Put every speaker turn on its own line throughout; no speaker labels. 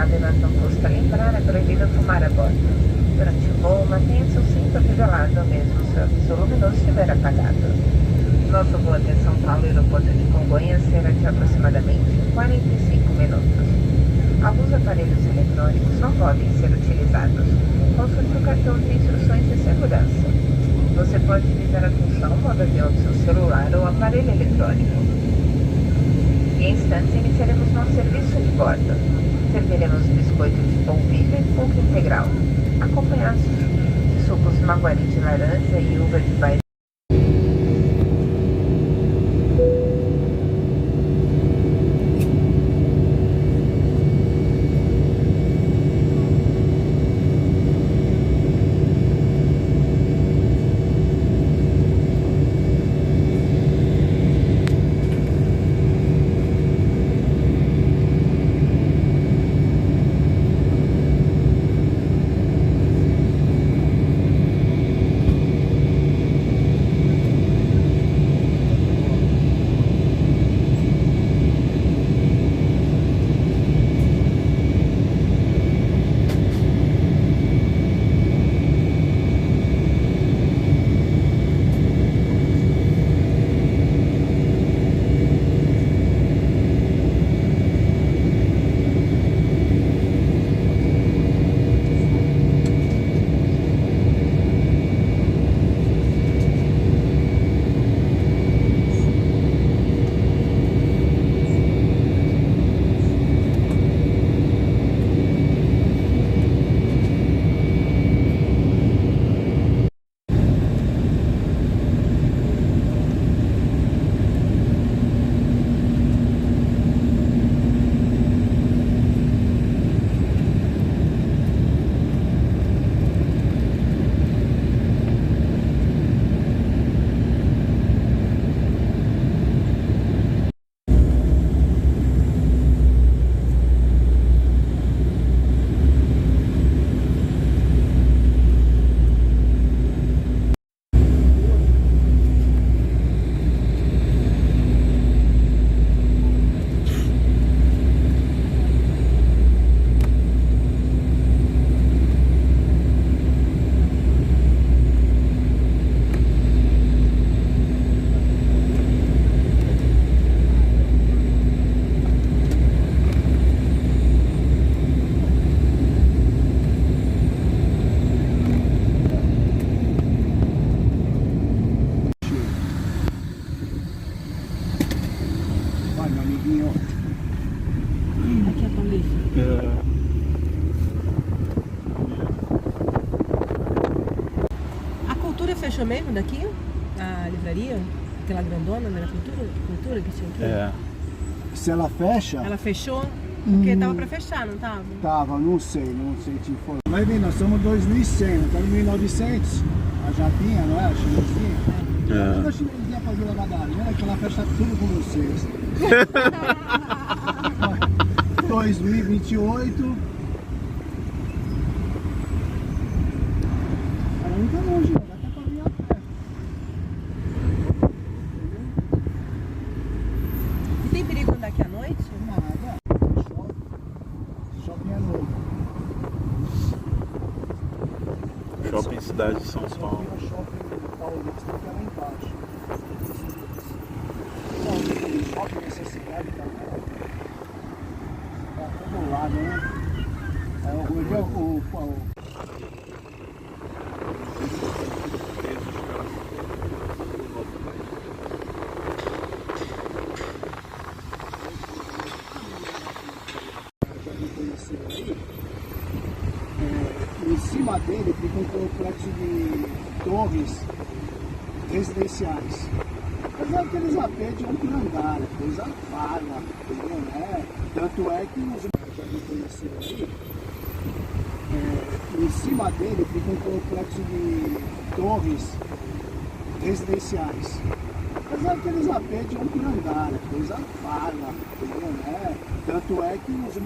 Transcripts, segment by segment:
apenas não custa lembrar, é proibido fumar a bordo. Durante o voo, mantenha seu cinto afivelado, mesmo se o aviso luminoso estiver apagado. Nosso voo até São Paulo, aeroporto de Congonhas, será de aproximadamente 45 minutos. Alguns aparelhos eletrônicos não podem ser utilizados. Consulte o cartão de instruções de segurança. Você pode ligar a função modo avião do seu celular ou aparelho eletrônico. Em instantes, iniciaremos nosso serviço de bordo. Serviremos biscoito de polvilho e pouco integral, acompanhados de sucos maguari de laranja e uva de baixo.
Aqui é a Paulista. A Cultura fechou mesmo daqui? A livraria? Aquela grandona, não era Cultura que tinha aqui?
É.
Se ela fecha...
Ela fechou? Porque tava pra fechar, não tava?
Tava, não sei te informar. Mas bem, nós somos 2100, nós estamos em 1900. A Japinha, não é? A chinesinha. A chinesinha pra Vila Madalena, que ela fecha tudo com vocês. 2028. Ela não tá longe, dá até pra vir a pé.
E tem perigo andar aqui à noite?
Nada. Shopping é novo.
Shopping Cidade de São Paulo.
Shopping Paulista que é lá embaixo. Não, shopping nessa cidade também. Tá todo lado, né? Em cima dele fica um complexo de torres residenciais. Mas é aqueles AP de um andar, coisa farma, entendeu? Tanto é que os em cima dele fica um complexo de torres residenciais. Mas é aqueles AP de um andar, coisa farma, entendeu? Tanto é que os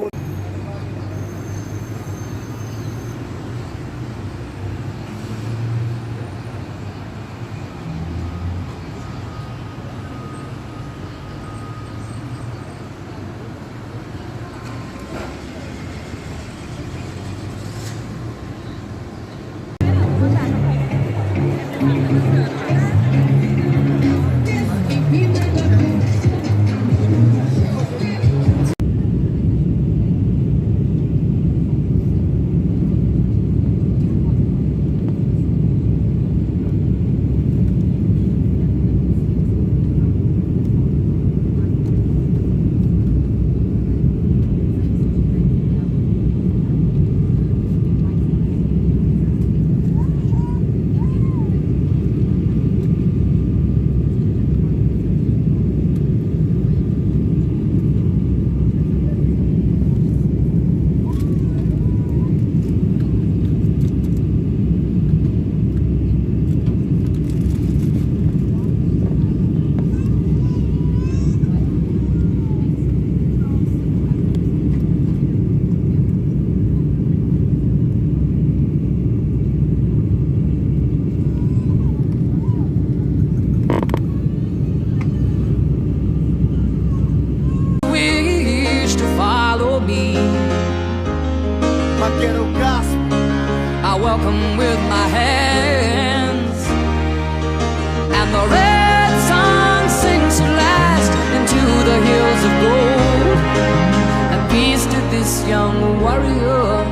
this young warrior.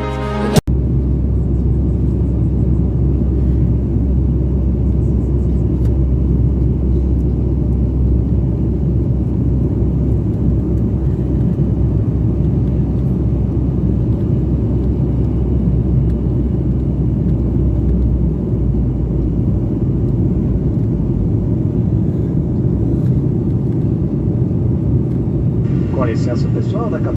Com licença pessoal, daqui a